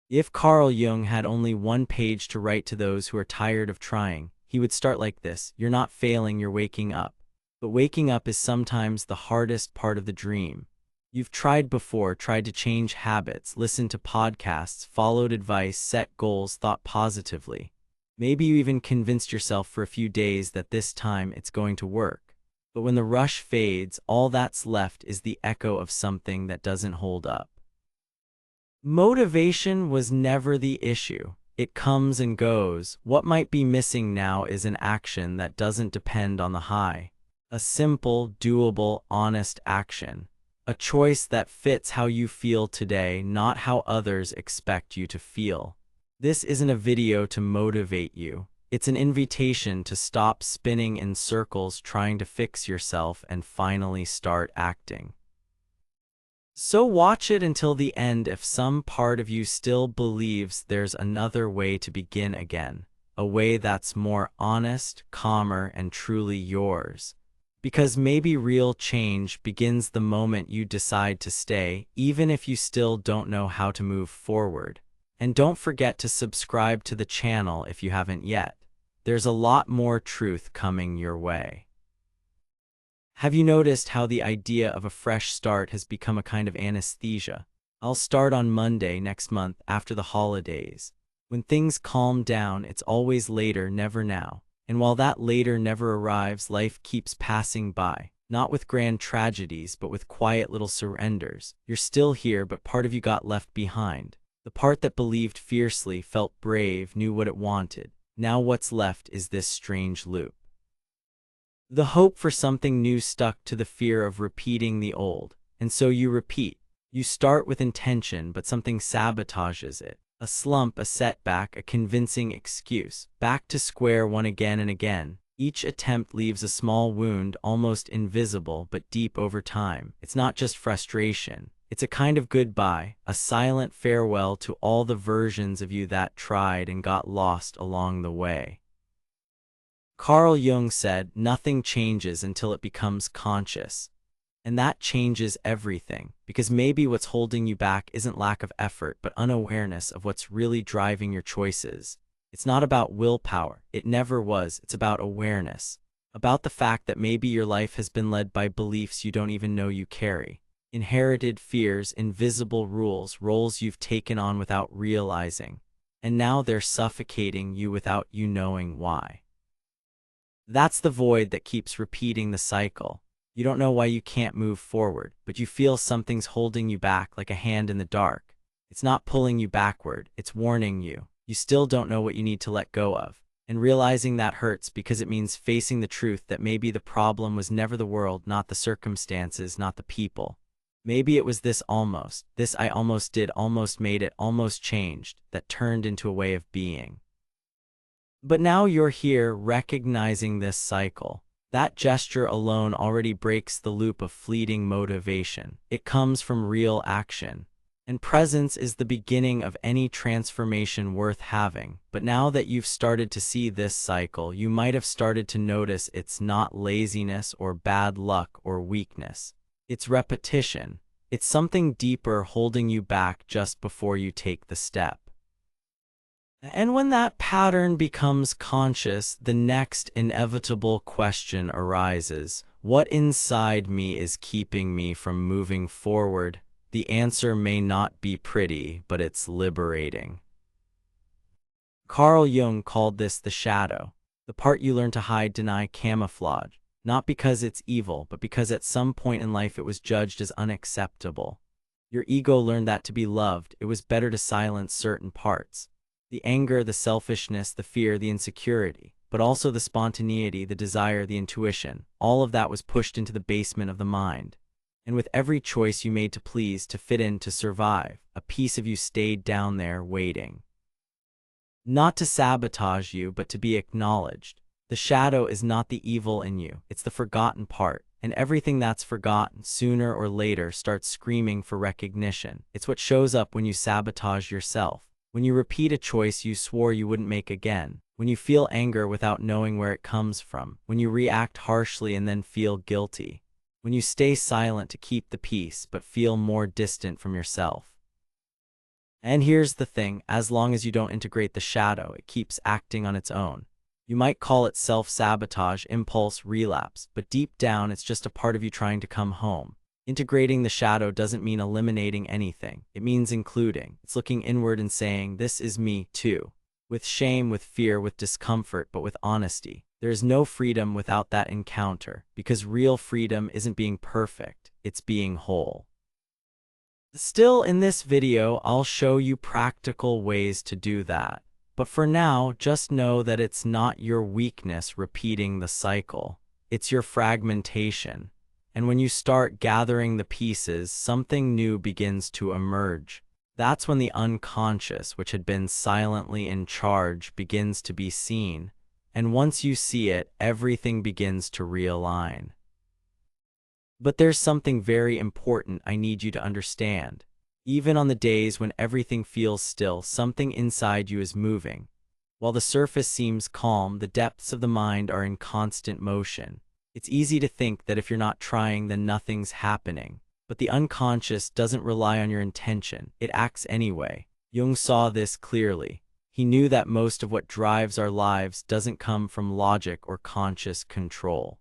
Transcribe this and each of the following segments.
If Carl Jung had only one page to write to those who are tired of trying, he would start like this: "You're not failing, you're waking up." But waking up is sometimes the hardest part of the dream. You've tried before, tried to change habits, listened to podcasts, followed advice, set goals, thought positively. Maybe you even convinced yourself for a few days that this time it's going to work. But when the rush fades, all that's left is the echo of something that doesn't hold up. Motivation was never the issue. It comes and goes. What might be missing now is an action that doesn't depend on the high. A simple, doable, honest action. A choice that fits how you feel today, not how others expect you to feel. This isn't a video to motivate you. It's an invitation to stop spinning in circles trying to fix yourself and finally start acting. So watch it until the end if some part of you still believes there's another way to begin again, a way that's more honest, calmer, and truly yours. Because maybe real change begins the moment you decide to stay, even if you still don't know how to move forward. And don't forget to subscribe to the channel if you haven't yet. There's a lot more truth coming your way. Have you noticed how the idea of a fresh start has become a kind of anesthesia? I'll start on Monday next month after the holidays. When things calm down, it's always later, never now. And while that later never arrives, life keeps passing by. Not with grand tragedies, but with quiet little surrenders. You're still here, but part of you got left behind. The part that believed fiercely, felt brave, knew what it wanted. Now what's left is this strange loop. The hope for something new stuck to the fear of repeating the old. And so you repeat. You start with intention, but something sabotages it. A slump, a setback, a convincing excuse. Back to square one again and again. Each attempt leaves a small wound, almost invisible, but deep over time. It's not just frustration. It's a kind of goodbye, a silent farewell to all the versions of you that tried and got lost along the way. Carl Jung said, "Nothing changes until it becomes conscious." And that changes everything, because maybe what's holding you back isn't lack of effort, but unawareness of what's really driving your choices. It's not about willpower. It never was. It's about awareness. About the fact that maybe your life has been led by beliefs you don't even know you carry. Inherited fears, invisible rules, roles you've taken on without realizing. And now they're suffocating you without you knowing why. That's the void that keeps repeating the cycle. You don't know why you can't move forward, but you feel something's holding you back like a hand in the dark. It's not pulling you backward, it's warning you. You still don't know what you need to let go of. And realizing that hurts because it means facing the truth that maybe the problem was never the world, not the circumstances, not the people. Maybe it was this I almost did, almost made it, almost changed, that turned into a way of being. But now you're here recognizing this cycle. That gesture alone already breaks the loop of fleeting motivation. It comes from real action. And presence is the beginning of any transformation worth having. But now that you've started to see this cycle, you might have started to notice it's not laziness or bad luck or weakness. It's repetition. It's something deeper holding you back just before you take the step. And when that pattern becomes conscious, the next inevitable question arises: what inside me is keeping me from moving forward? The answer may not be pretty, but it's liberating. Carl Jung called this the shadow, the part you learn to hide, deny, camouflage, not because it's evil, but because at some point in life it was judged as unacceptable. Your ego learned that to be loved, it was better to silence certain parts. The anger, the selfishness, the fear, the insecurity, but also the spontaneity, the desire, the intuition. All of that was pushed into the basement of the mind. And with every choice you made to please, to fit in, to survive, a piece of you stayed down there waiting. Not to sabotage you, but to be acknowledged. The shadow is not the evil in you, it's the forgotten part. And everything that's forgotten, sooner or later, starts screaming for recognition. It's what shows up when you sabotage yourself. When you repeat a choice you swore you wouldn't make again. When you feel anger without knowing where it comes from. When you react harshly and then feel guilty. When you stay silent to keep the peace but feel more distant from yourself. And here's the thing, as long as you don't integrate the shadow, it keeps acting on its own. You might call it self-sabotage, impulse, relapse, but deep down it's just a part of you trying to come home. Integrating the shadow doesn't mean eliminating anything. It means including. It's looking inward and saying, this is me too. With shame, with fear, with discomfort, but with honesty. There is no freedom without that encounter, because real freedom isn't being perfect, it's being whole. Still, in this video, I'll show you practical ways to do that. But for now, just know that it's not your weakness repeating the cycle. It's your fragmentation. And when you start gathering the pieces, something new begins to emerge. That's when the unconscious, which had been silently in charge, begins to be seen. And once you see it, everything begins to realign. But there's something very important I need you to understand. Even on the days when everything feels still, something inside you is moving. While the surface seems calm, the depths of the mind are in constant motion. It's easy to think that if you're not trying, then nothing's happening. But the unconscious doesn't rely on your intention. It acts anyway. Jung saw this clearly. He knew that most of what drives our lives doesn't come from logic or conscious control.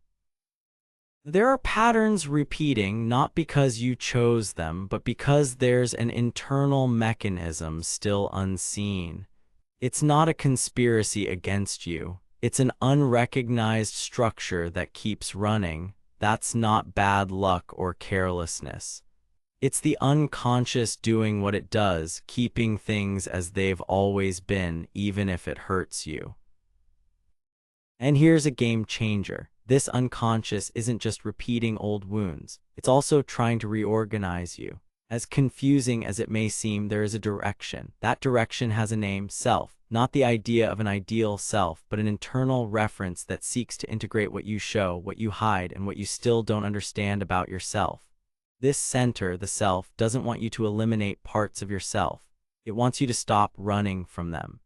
There are patterns repeating not because you chose them, but because there's an internal mechanism still unseen. It's not a conspiracy against you. It's an unrecognized structure that keeps running. That's not bad luck or carelessness. It's the unconscious doing what it does, keeping things as they've always been, even if it hurts you. And here's a game changer. This unconscious isn't just repeating old wounds. It's also trying to reorganize you. As confusing as it may seem, there is a direction. That direction has a name, self. Not the idea of an ideal self, but an internal reference that seeks to integrate what you show, what you hide, and what you still don't understand about yourself. This center, the self, doesn't want you to eliminate parts of yourself. It wants you to stop running from them.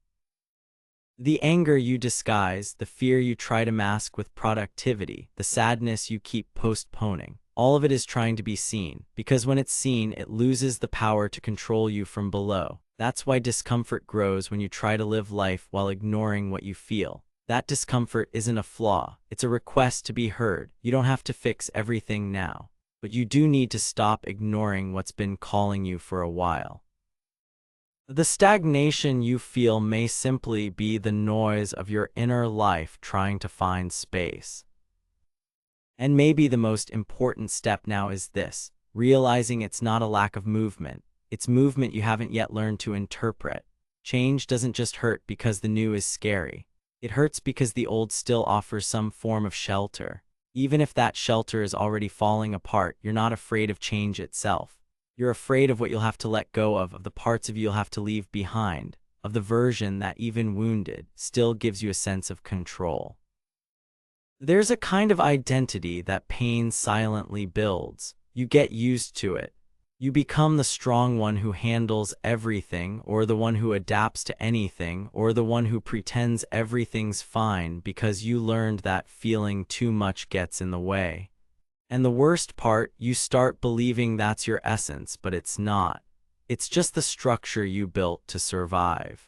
The anger you disguise, the fear you try to mask with productivity, the sadness you keep postponing, all of it is trying to be seen, because when it's seen, it loses the power to control you from below. That's why discomfort grows when you try to live life while ignoring what you feel. That discomfort isn't a flaw, it's a request to be heard. You don't have to fix everything now, but you do need to stop ignoring what's been calling you for a while. The stagnation you feel may simply be the noise of your inner life trying to find space. And maybe the most important step now is this, realizing it's not a lack of movement, it's movement you haven't yet learned to interpret. Change doesn't just hurt because the new is scary. It hurts because the old still offers some form of shelter. Even if that shelter is already falling apart, you're not afraid of change itself. You're afraid of what you'll have to let go of the parts of you you'll have to leave behind, of the version that, even wounded, still gives you a sense of control. There's a kind of identity that pain silently builds. You get used to it. You become the strong one who handles everything, or the one who adapts to anything, or the one who pretends everything's fine because you learned that feeling too much gets in the way. And the worst part, you start believing that's your essence, but it's not. It's just the structure you built to survive.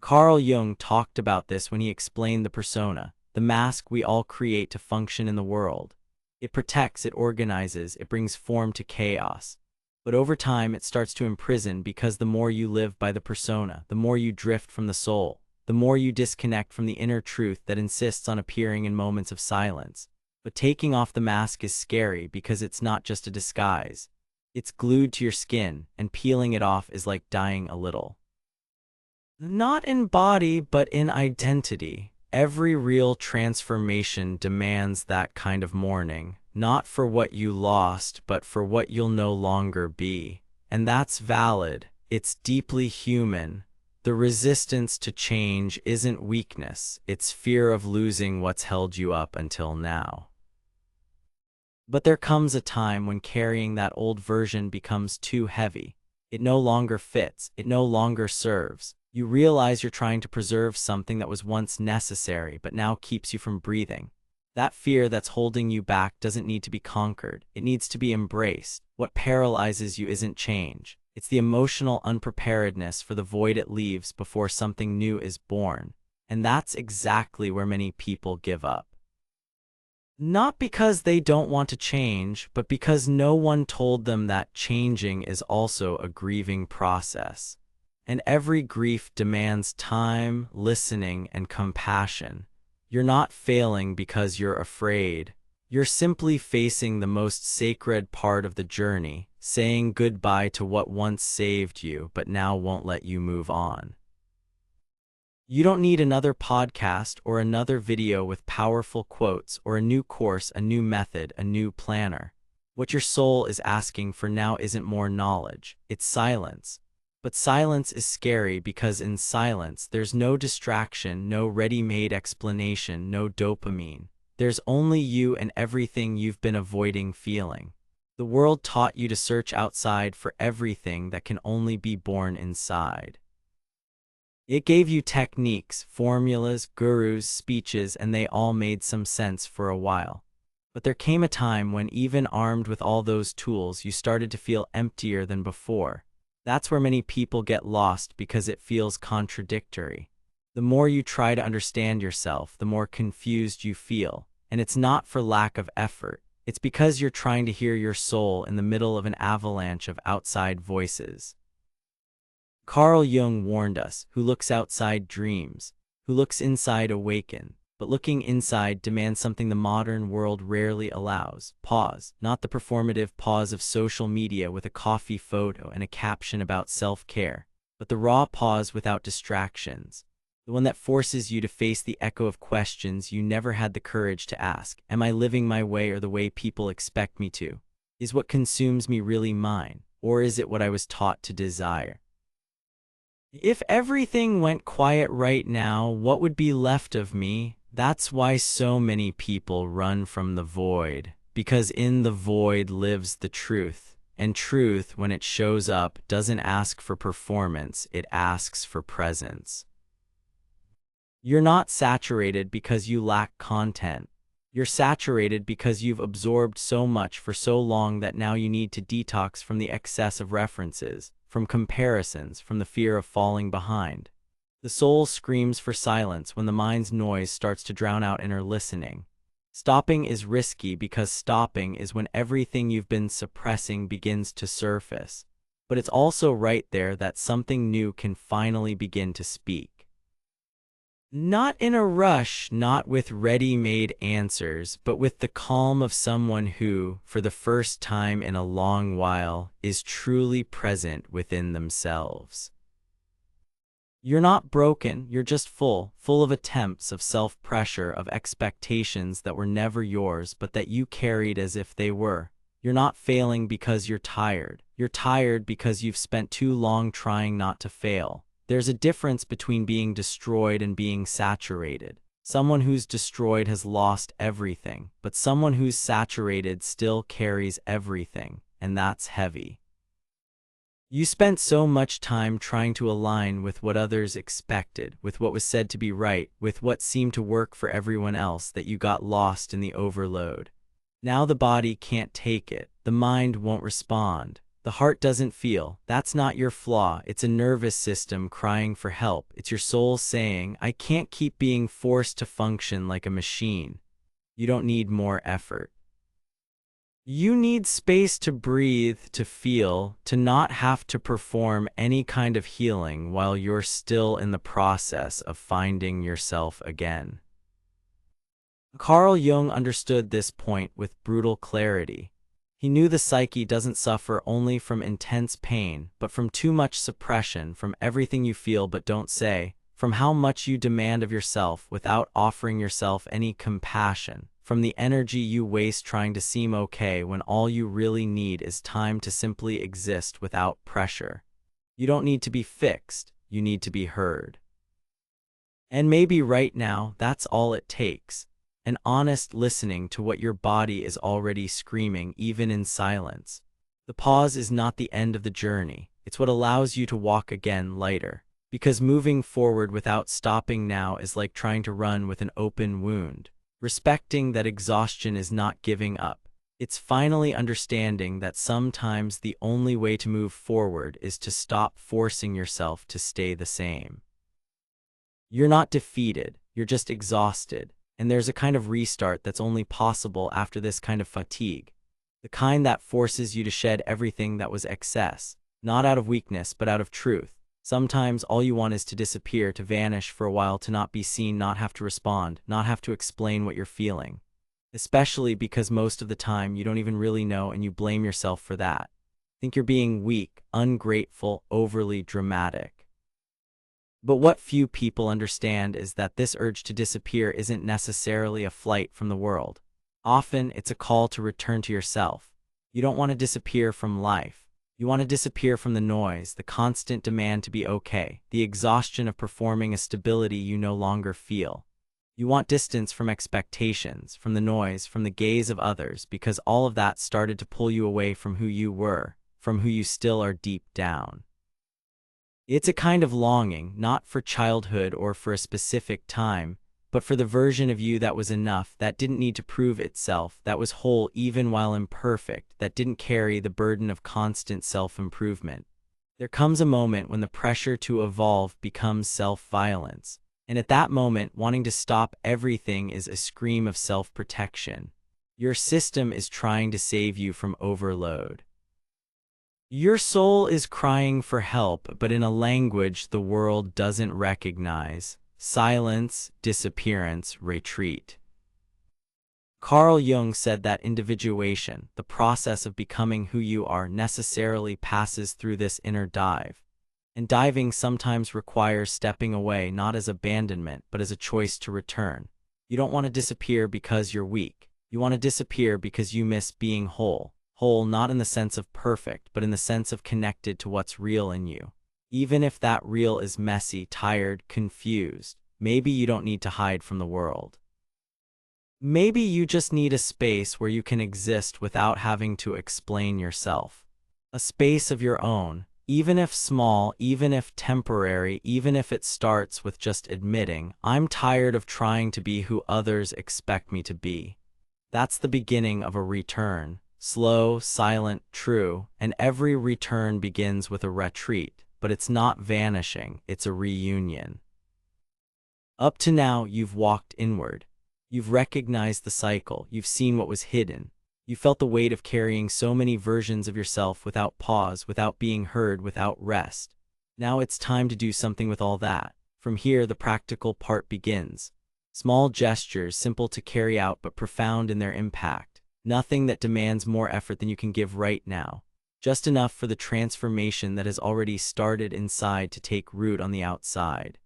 Carl Jung talked about this when he explained the persona, the mask we all create to function in the world. It protects, it organizes, it brings form to chaos. But over time, it starts to imprison because the more you live by the persona, the more you drift from the soul, the more you disconnect from the inner truth that insists on appearing in moments of silence. But taking off the mask is scary because it's not just a disguise. It's glued to your skin, and peeling it off is like dying a little. Not in body, but in identity. Every real transformation demands that kind of mourning, not for what you lost, but for what you'll no longer be. And that's valid. It's deeply human. The resistance to change isn't weakness, it's fear of losing what's held you up until now. But there comes a time when carrying that old version becomes too heavy. It no longer fits, it no longer serves. You realize you're trying to preserve something that was once necessary but now keeps you from breathing. That fear that's holding you back doesn't need to be conquered, it needs to be embraced. What paralyzes you isn't change, It's the emotional unpreparedness for the void it leaves before something new is born. And that's exactly where many people give up. Not because they don't want to change, but because no one told them that changing is also a grieving process. And every grief demands time, listening, and compassion. You're not failing because you're afraid. You're simply facing the most sacred part of the journey, saying goodbye to what once saved you but now won't let you move on. You don't need another podcast or another video with powerful quotes or a new course, a new method, a new planner. What your soul is asking for now isn't more knowledge, it's silence. But silence is scary because in silence there's no distraction, no ready-made explanation, no dopamine. There's only you and everything you've been avoiding feeling. The world taught you to search outside for everything that can only be born inside. It gave you techniques, formulas, gurus, speeches, and they all made some sense for a while. But there came a time when even armed with all those tools, you started to feel emptier than before. That's where many people get lost because it feels contradictory. The more you try to understand yourself, the more confused you feel. And it's not for lack of effort. It's because you're trying to hear your soul in the middle of an avalanche of outside voices. Carl Jung warned us, who looks outside dreams, who looks inside awaken, but looking inside demands something the modern world rarely allows. Pause, not the performative pause of social media with a coffee photo and a caption about self-care, but the raw pause without distractions, the one that forces you to face the echo of questions you never had the courage to ask. Am I living my way or the way people expect me to? Is what consumes me really mine, or is it what I was taught to desire? If everything went quiet right now, what would be left of me? That's why so many people run from the void, because in the void lives the truth. And truth, when it shows up, doesn't ask for performance, it asks for presence. You're not saturated because you lack content. You're saturated because you've absorbed so much for so long that now you need to detox from the excess of references, from comparisons, from the fear of falling behind. The soul screams for silence when the mind's noise starts to drown out inner listening. Stopping is risky because stopping is when everything you've been suppressing begins to surface. But it's also right there that something new can finally begin to speak. Not in a rush, not with ready-made answers, but with the calm of someone who, for the first time in a long while, is truly present within themselves. You're not broken, you're just full of attempts, of self-pressure, of expectations that were never yours but that you carried as if they were. You're not failing because you're tired. You're tired because you've spent too long trying not to fail. There's a difference between being destroyed and being saturated. Someone who's destroyed has lost everything, but someone who's saturated still carries everything, and that's heavy. You spent so much time trying to align with what others expected, with what was said to be right, with what seemed to work for everyone else, that you got lost in the overload. Now the body can't take it, the mind won't respond. The heart doesn't feel. That's not your flaw. It's a nervous system crying for help. It's your soul saying, I can't keep being forced to function like a machine. You don't need more effort. You need space to breathe, to feel, to not have to perform any kind of healing while you're still in the process of finding yourself again. Carl Jung understood this point with brutal clarity. He knew the psyche doesn't suffer only from intense pain, but from too much suppression, from everything you feel but don't say, from how much you demand of yourself without offering yourself any compassion, from the energy you waste trying to seem okay when all you really need is time to simply exist without pressure. You don't need to be fixed, you need to be heard. And maybe right now, that's all it takes. An honest listening to what your body is already screaming, even in silence. The pause is not the end of the journey. It's what allows you to walk again lighter. Because moving forward without stopping now is like trying to run with an open wound. Respecting that exhaustion is not giving up. It's finally understanding that sometimes the only way to move forward is to stop forcing yourself to stay the same. You're not defeated, you're just exhausted, and there's a kind of restart that's only possible after this kind of fatigue, the kind that forces you to shed everything that was excess, not out of weakness but out of truth. Sometimes all you want is to disappear, to vanish for a while, to not be seen, not have to respond, not have to explain what you're feeling. Especially because most of the time you don't even really know and you blame yourself for that. Think you're being weak, ungrateful, overly dramatic. But what few people understand is that this urge to disappear isn't necessarily a flight from the world. Often it's a call to return to yourself. You don't want to disappear from life. You want to disappear from the noise, the constant demand to be okay, the exhaustion of performing, a stability you no longer feel. You want distance from expectations, from the noise, from the gaze of others, because all of that started to pull you away from who you were, from who you still are deep down. It's a kind of longing, not for childhood or for a specific time, but for the version of you that was enough, that didn't need to prove itself, that was whole even while imperfect, that didn't carry the burden of constant self-improvement. There comes a moment when the pressure to evolve becomes self-violence. And at that moment, wanting to stop everything is a scream of self-protection. Your system is trying to save you from overload. Your soul is crying for help, but in a language the world doesn't recognize. Silence, disappearance, retreat. Carl Jung said that individuation, the process of becoming who you are, necessarily passes through this inner dive. And diving sometimes requires stepping away, not as abandonment, but as a choice to return. You don't want to disappear because you're weak. You want to disappear because you miss being whole. Whole not in the sense of perfect, but in the sense of connected to what's real in you. Even if that real is messy, tired, confused, maybe you don't need to hide from the world. Maybe you just need a space where you can exist without having to explain yourself. A space of your own. Even if small, even if temporary, even if it starts with just admitting, I'm tired of trying to be who others expect me to be. That's the beginning of a return. Slow, silent, true, and every return begins with a retreat, but it's not vanishing, it's a reunion. Up to now, you've walked inward. You've recognized the cycle, you've seen what was hidden. You felt the weight of carrying so many versions of yourself without pause, without being heard, without rest. Now it's time to do something with all that. From here, the practical part begins. Small gestures, simple to carry out but profound in their impact. Nothing that demands more effort than you can give right now. Just enough for the transformation that has already started inside to take root on the outside.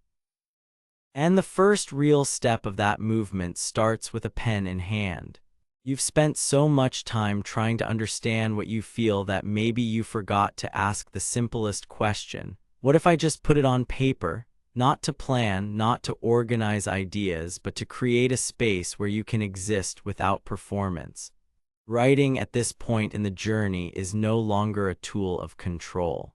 And the first real step of that movement starts with a pen in hand. You've spent so much time trying to understand what you feel that maybe you forgot to ask the simplest question. What if I just put it on paper? Not to plan, not to organize ideas, but to create a space where you can exist without performance. Writing at this point in the journey is no longer a tool of control.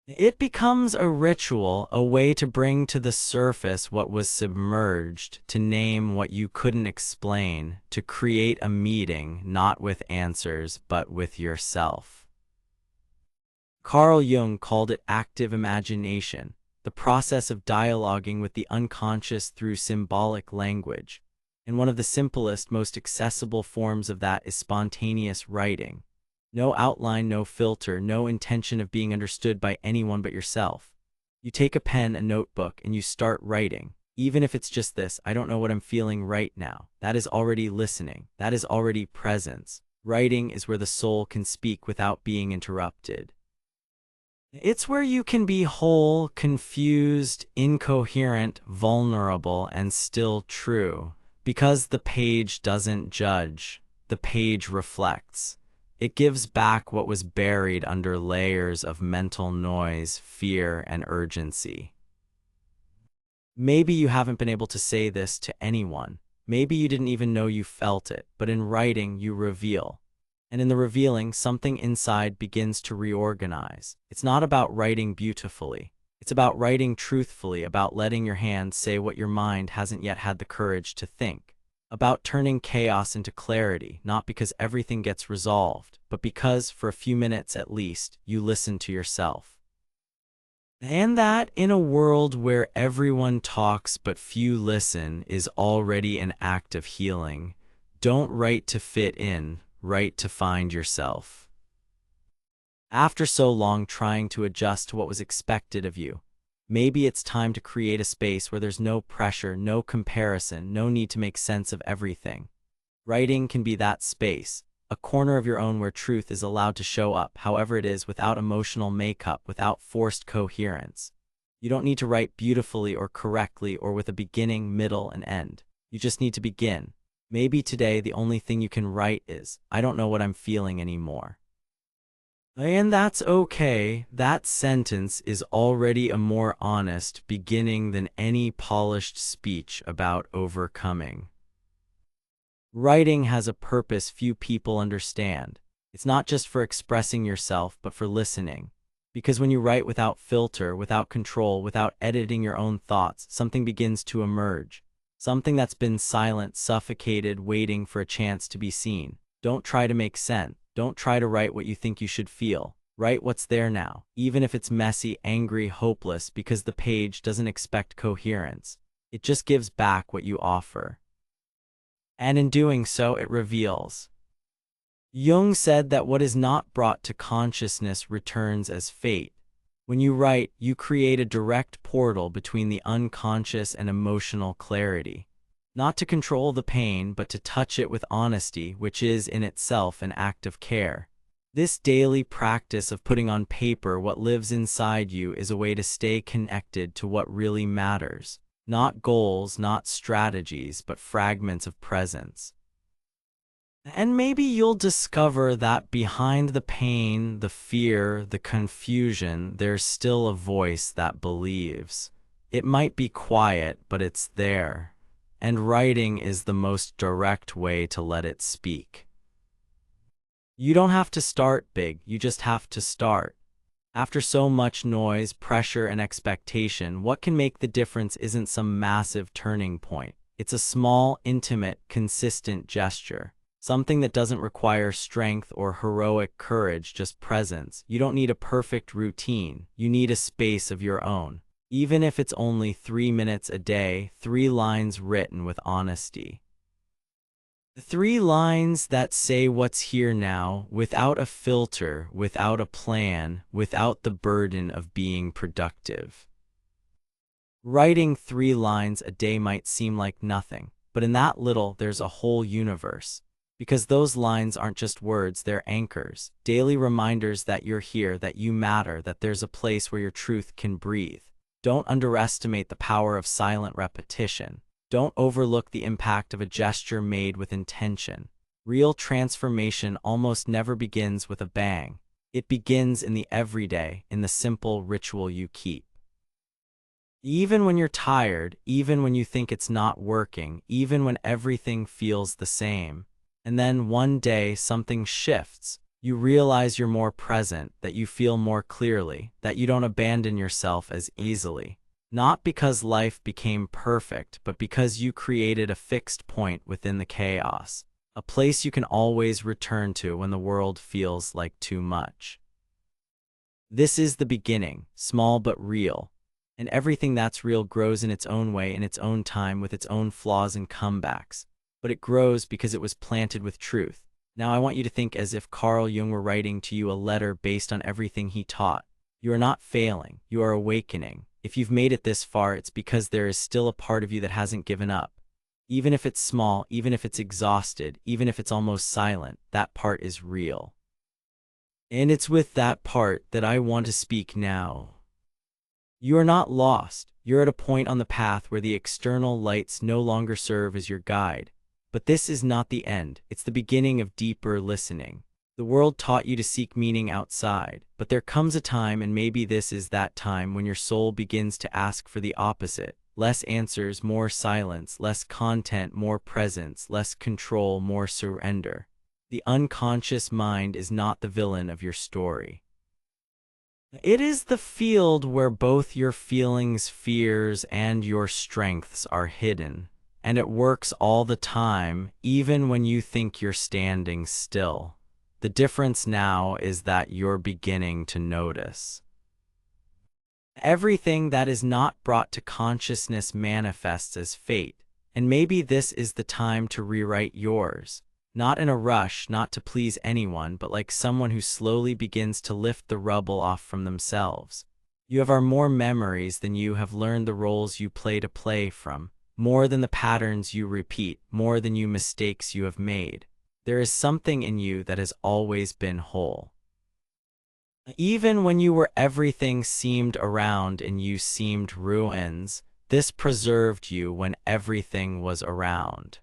It becomes a ritual, a way to bring to the surface what was submerged, to name what you couldn't explain, to create a meeting, not with answers, but with yourself. Carl Jung called it active imagination, the process of dialoguing with the unconscious through symbolic language. And one of the simplest, most accessible forms of that is spontaneous writing. No outline, no filter, no intention of being understood by anyone but yourself. You take a pen, a notebook, and you start writing. Even if it's just this, I don't know what I'm feeling right now. That is already listening. That is already presence. Writing is where the soul can speak without being interrupted. It's where you can be whole, confused, incoherent, vulnerable, and still true. Because the page doesn't judge, the page reflects. It gives back what was buried under layers of mental noise, fear, and urgency. Maybe you haven't been able to say this to anyone. Maybe you didn't even know you felt it, but in writing you reveal. And in the revealing, something inside begins to reorganize. It's not about writing beautifully. It's about writing truthfully, about letting your hand say what your mind hasn't yet had the courage to think. about turning chaos into clarity, not because everything gets resolved, but because, for a few minutes at least, you listen to yourself. And that, in a world where everyone talks but few listen, is already an act of healing. Don't write to fit in, write to find yourself. After so long trying to adjust to what was expected of you, maybe it's time to create a space where there's no pressure, no comparison, no need to make sense of everything. Writing can be that space, a corner of your own where truth is allowed to show up, however it is, without emotional makeup, without forced coherence. You don't need to write beautifully or correctly or with a beginning, middle, and end. You just need to begin. Maybe today the only thing you can write is, "I don't know what I'm feeling anymore." And that's okay. That sentence is already a more honest beginning than any polished speech about overcoming. Writing has a purpose few people understand. It's not just for expressing yourself, but for listening. Because when you write without filter, without control, without editing your own thoughts, something begins to emerge. Something that's been silent, suffocated, waiting for a chance to be seen. Don't try to make sense. Don't try to write what you think you should feel. Write what's there now, even if it's messy, angry, hopeless, because the page doesn't expect coherence. It just gives back what you offer. And in doing so, it reveals. Jung said that what is not brought to consciousness returns as fate. When you write, you create a direct portal between the unconscious and emotional clarity. Not to control the pain, but to touch it with honesty, which is in itself an act of care. This daily practice of putting on paper what lives inside you is a way to stay connected to what really matters. Not goals, not strategies, but fragments of presence. And maybe you'll discover that behind the pain, the fear, the confusion, there's still a voice that believes. It might be quiet, but it's there. And writing is the most direct way to let it speak. You don't have to start big, you just have to start. After so much noise, pressure, and expectation, what can make the difference isn't some massive turning point. It's a small, intimate, consistent gesture. Something that doesn't require strength or heroic courage, just presence. You don't need a perfect routine. You need a space of your own. Even if it's only 3 minutes a day, 3 lines written with honesty. 3 lines that say what's here now, without a filter, without a plan, without the burden of being productive. Writing 3 lines a day might seem like nothing, but in that little, there's a whole universe. Because those lines aren't just words, they're anchors, daily reminders that you're here, that you matter, that there's a place where your truth can breathe. Don't underestimate the power of silent repetition. Don't overlook the impact of a gesture made with intention. Real transformation almost never begins with a bang. It begins in the everyday, in the simple ritual you keep. Even when you're tired, even when you think it's not working, even when everything feels the same. And then one day something shifts. You realize you're more present, that you feel more clearly, that you don't abandon yourself as easily. Not because life became perfect, but because you created a fixed point within the chaos. A place you can always return to when the world feels like too much. This is the beginning, small but real. And everything that's real grows in its own way, in its own time, with its own flaws and comebacks. But it grows because it was planted with truth. Now I want you to think as if Carl Jung were writing to you a letter based on everything he taught. You are not failing, you are awakening. If you've made it this far, it's because there is still a part of you that hasn't given up. Even if it's small, even if it's exhausted, even if it's almost silent, that part is real. And it's with that part that I want to speak now. You are not lost. You're at a point on the path where the external lights no longer serve as your guide. But this is not the end. It's the beginning of deeper listening. The world taught you to seek meaning outside, but there comes a time, and maybe this is that time, when your soul begins to ask for the opposite. Less answers, more silence, less content, more presence, less control, more surrender. The unconscious mind is not the villain of your story. It is the field where both your feelings, fears, and your strengths are hidden. and it works all the time, even when you think you're standing still. The difference now is that you're beginning to notice. Everything that is not brought to consciousness manifests as fate, and maybe this is the time to rewrite yours. Not in a rush, not to please anyone, but like someone who slowly begins to lift the rubble off from themselves. You have more memories than you have learned the roles you play from, more than the patterns you repeat, more than you mistakes you have made. There is something in you that has always been whole. Even when you were everything seemed around and you seemed ruins, this preserved you when everything was around.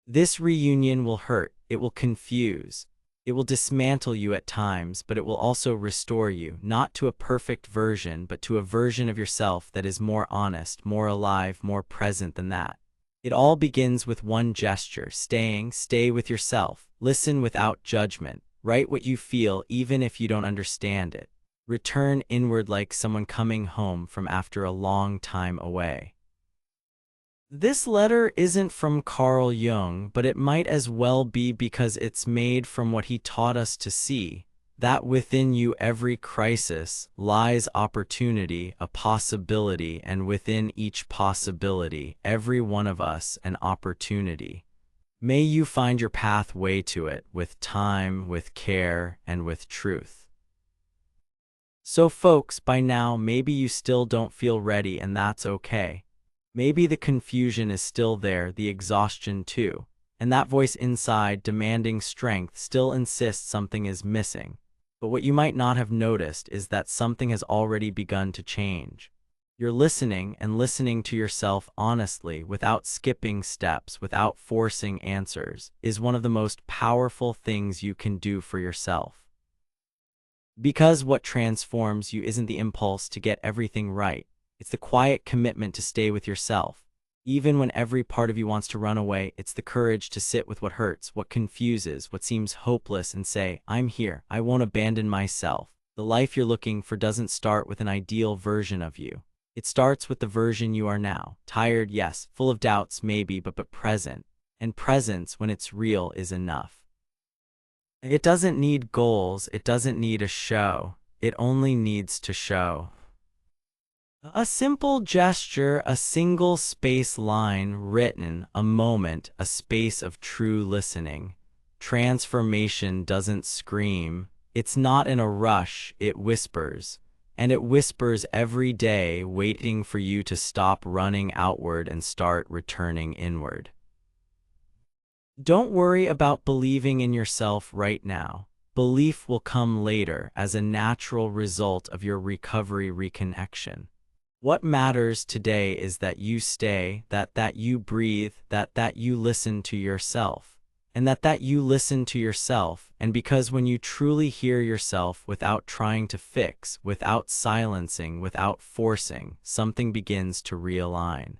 This reunion will hurt, it will confuse, it will dismantle you at times, but it will also restore you, not to a perfect version, but to a version of yourself that is more honest, more alive, more present than that. It all begins with one gesture: stay with yourself, listen without judgment, write what you feel even if you don't understand it. Return inward like someone coming home from after a long time away. This letter isn't from Carl Jung, but it might as well be, because it's made from what he taught us to see, that within you every crisis lies opportunity, a possibility, and within each possibility, every one of us an opportunity. May you find your pathway to it with time, with care, and with truth. So folks, by now maybe you still don't feel ready, and that's okay. Maybe the confusion is still there, the exhaustion too, and that voice inside demanding strength still insists something is missing. But what you might not have noticed is that something has already begun to change. You're listening, and listening to yourself honestly, without skipping steps, without forcing answers, is one of the most powerful things you can do for yourself. Because what transforms you isn't the impulse to get everything right. It's the quiet commitment to stay with yourself. Even when every part of you wants to run away, it's the courage to sit with what hurts, what confuses, what seems hopeless, and say, I'm here, I won't abandon myself. The life you're looking for doesn't start with an ideal version of you. It starts with the version you are now. Tired, yes, full of doubts, maybe, but present. And presence, when it's real, is enough. It doesn't need goals, it doesn't need a show. It only needs to show. A simple gesture, a single space line written, a moment, a space of true listening. Transformation doesn't scream. It's not in a rush, it whispers. And it whispers every day, waiting for you to stop running outward and start returning inward. Don't worry about believing in yourself right now. Belief will come later as a natural result of your recovery reconnection. What matters today is that you stay, that you breathe, that you listen to yourself, and that you listen to yourself. And because when you truly hear yourself without trying to fix, without silencing, without forcing, something begins to realign.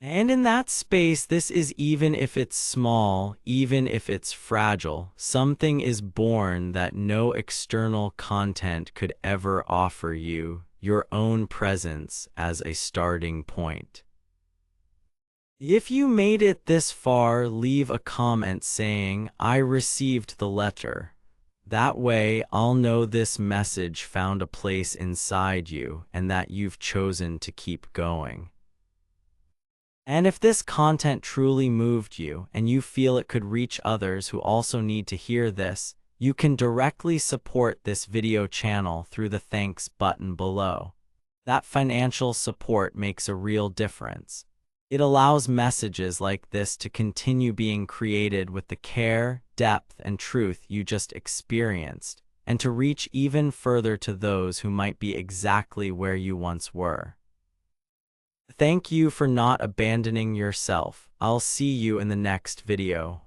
And in that space, this is, even if it's small, even if it's fragile, something is born that no external content could ever offer you. Your own presence as a starting point. If you made it this far, leave a comment saying, I received the letter. That way, I'll know this message found a place inside you and that you've chosen to keep going. And if this content truly moved you and you feel it could reach others who also need to hear this, you can directly support this video channel through the thanks button below. That financial support makes a real difference. It allows messages like this to continue being created with the care, depth, and truth you just experienced, and to reach even further to those who might be exactly where you once were. Thank you for not abandoning yourself. I'll see you in the next video.